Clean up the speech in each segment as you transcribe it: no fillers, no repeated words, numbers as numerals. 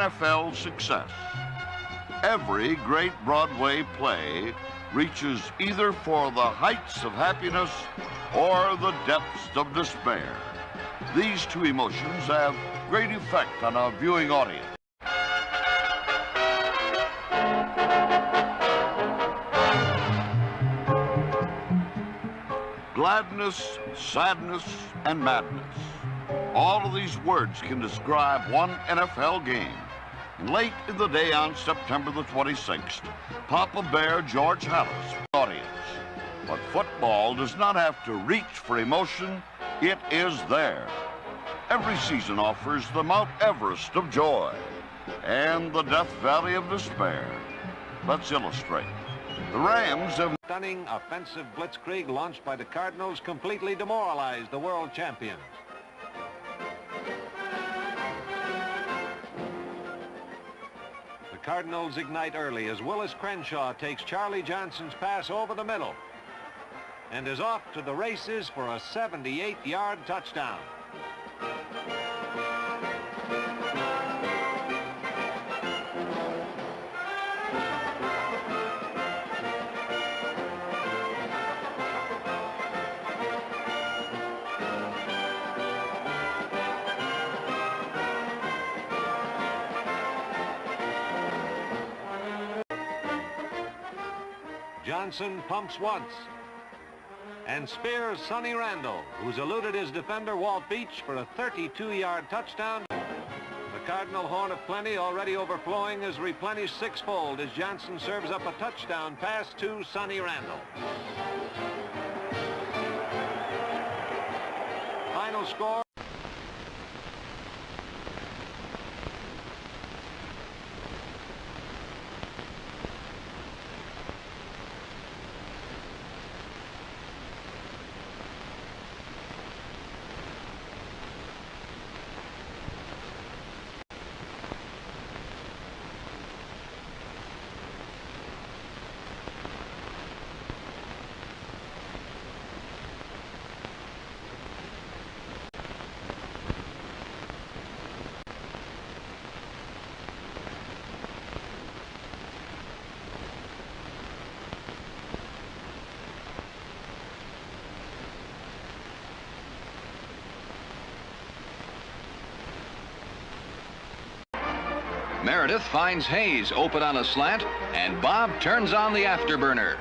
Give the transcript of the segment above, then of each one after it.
NFL success. Every great Broadway play reaches either for the heights of happiness or the depths of despair. These two emotions have great effect on a viewing audience. Gladness, sadness, and madness. All of these words can describe one NFL game. Late in the day on September the 26th, Papa Bear George Hallis audience. But football does not have to reach for emotion, it is there. Every season offers the Mount Everest of joy and the Death Valley of despair. Let's illustrate. The Rams have... Stunning offensive blitzkrieg launched by the Cardinals completely demoralized the world champions. The Cardinals ignite early as Willis Crenshaw takes Charley Johnson's pass over the middle and is off to the races for a 78-yard touchdown. Johnson pumps once and spears Sonny Randall, who's eluded his defender Walt Beach for a 32-yard touchdown. The Cardinal horn of plenty already overflowing is replenished sixfold as Johnson serves up a touchdown pass to Sonny Randall. Final score. Meredith finds Hayes open on a slant, and Bob turns on the afterburner.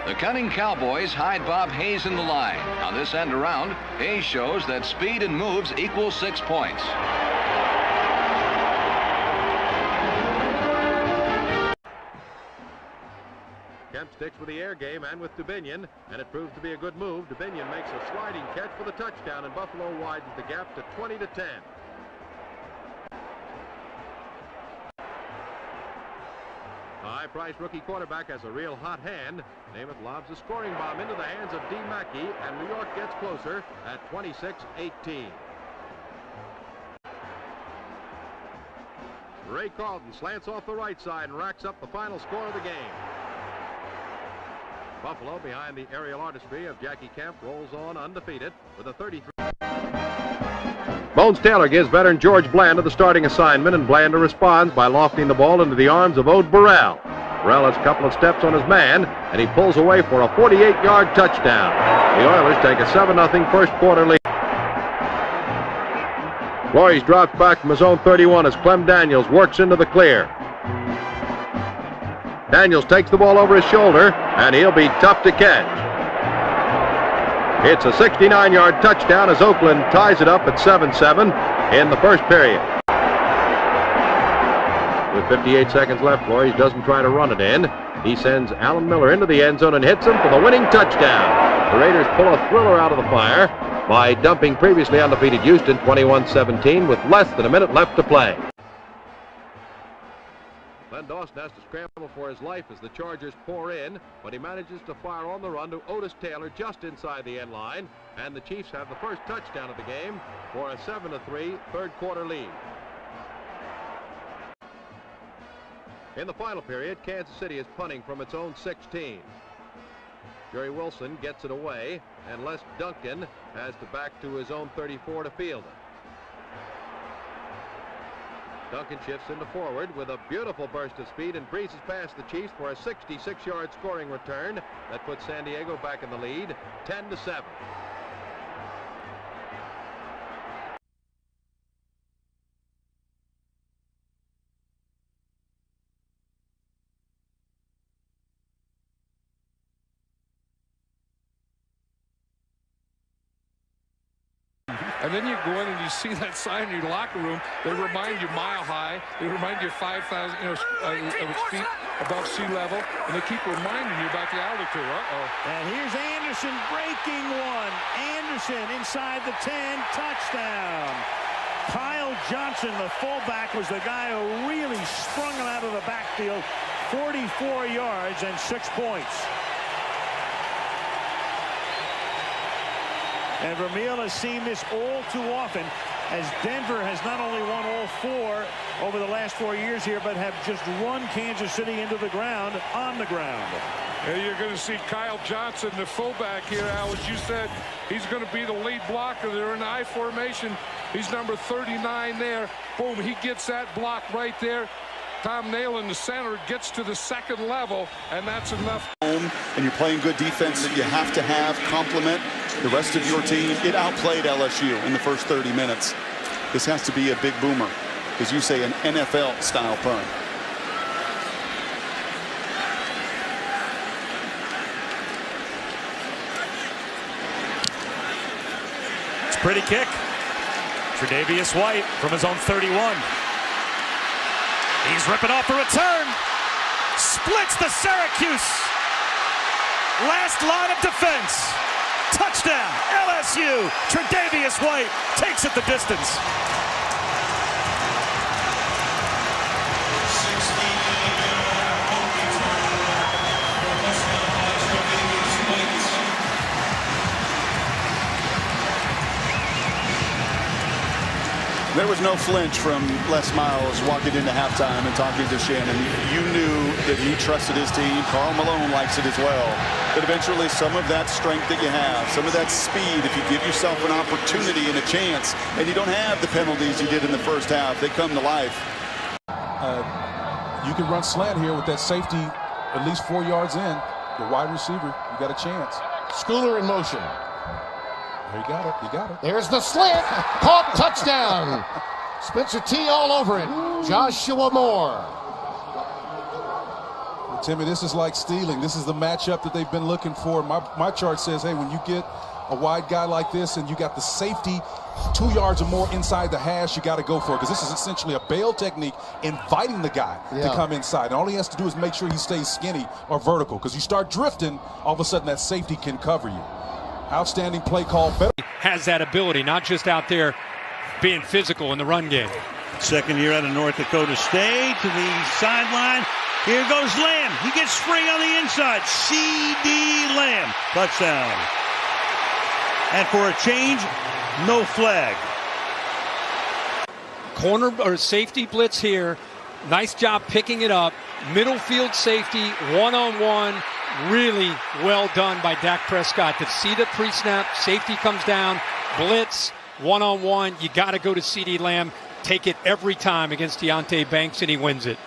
The cunning Cowboys hide Bob Hayes in the line. On this end around, Hayes shows that speed and moves equal 6 points. Kemp sticks with the air game and with Dubenion, and it proves to be a good move. Dubenion makes a sliding catch for the touchdown, and Buffalo widens the gap to 20-10. A high-priced rookie quarterback has a real hot hand. Namath lobs a scoring bomb into the hands of D. Mackey, and New York gets closer at 26-18. Ray Carlton slants off the right side and racks up the final score of the game. Buffalo, behind the aerial artistry of Jackie Kemp, rolls on undefeated with a 33. Bones Taylor gives veteran George Blanda the starting assignment, and Blanda responds by lofting the ball into the arms of Ode Burrell. Burrell has a couple of steps on his man, and he pulls away for a 48-yard touchdown. The Oilers take a 7-0 first quarter lead. Flores drops back from his own 31 as Clem Daniels works into the clear. Daniels takes the ball over his shoulder, and he'll be tough to catch. It's a 69-yard touchdown as Oakland ties it up at 7-7 in the first period. With 58 seconds left, Flores doesn't try to run it in. He sends Alan Miller into the end zone and hits him for the winning touchdown. The Raiders pull a thriller out of the fire by dumping previously undefeated Houston 21-17 with less than a minute left to play. Len Dawson has to scramble for his life as the Chargers pour in, but he manages to fire on the run to Otis Taylor just inside the end line, and the Chiefs have the first touchdown of the game for a 7-3 third quarter lead. In the final period, Kansas City is punting from its own 16. Jerry Wilson gets it away, and Les Duncan has to back to his own 34 to field it. Duncan shifts into forward with a beautiful burst of speed and breezes past the Chiefs for a 66-yard scoring return that puts San Diego back in the lead, 10-7. And then you go in and you see that sign in your locker room. They remind you Mile High. They remind you 5,000 feet above sea level. And they keep reminding you about the altitude. And here's Anderson breaking one. Anderson inside the 10, touchdown. Kyle Johnson, the fullback, was the guy who really sprung him out of the backfield. 44 yards and 6 points. And Vermeil has seen this all too often, as Denver has not only won all 4 over the last 4 years here, but have just run Kansas City into the ground on the ground. And you're going to see Kyle Johnson, the fullback here, Al, as you said, he's going to be the lead blocker. They're in I formation. He's number 39 there. Boom, he gets that block right there. Tom Nail in the center gets to the second level, and that's enough. And you're playing good defense that you have to have complement the rest of your team. It outplayed LSU in the first 30 minutes. This has to be a big boomer, as you say, an NFL-style punt. It's a pretty kick. Tre'Davious White from his own 31. He's ripping off the return. Splits the Syracuse. Last line of defense. Touchdown, LSU. Tre'Davious White takes it the distance. There was no flinch from Les Miles walking into halftime and talking to Shannon. You knew that he trusted his team. Karl Malone likes it as well. But eventually some of that strength that you have, some of that speed, if you give yourself an opportunity and a chance, and you don't have the penalties you did in the first half, they come to life. You can run slant here with that safety at least 4 yards in. The wide receiver, you got a chance. Schooler in motion. There you got it. You got it. There's the slant. Caught, touchdown. Spencer T all over it. Joshua Moore. Well, Timmy, this is like stealing. This is the matchup that they've been looking for. My chart says, hey, when you get a wide guy like this and you got the safety 2 yards or more inside the hash, you got to go for it, because this is essentially a bail technique, inviting the guy to come inside. And all he has to do is make sure he stays skinny or vertical, because you start drifting, all of a sudden that safety can cover you. Outstanding play call. Has that ability, not just out there being physical in the run game. Second year out of North Dakota State to the sideline. Here goes Lamb. He gets free on the inside. C.D. Lamb. Touchdown. And for a change, no flag. Corner or safety blitz here. Nice job picking it up. Middle field safety, one-on-one. Really well done by Dak Prescott to see the pre-snap. Safety comes down, blitz, one-on-one. You got to go to C.D. Lamb. Take it every time against Deontay Banks, and he wins it.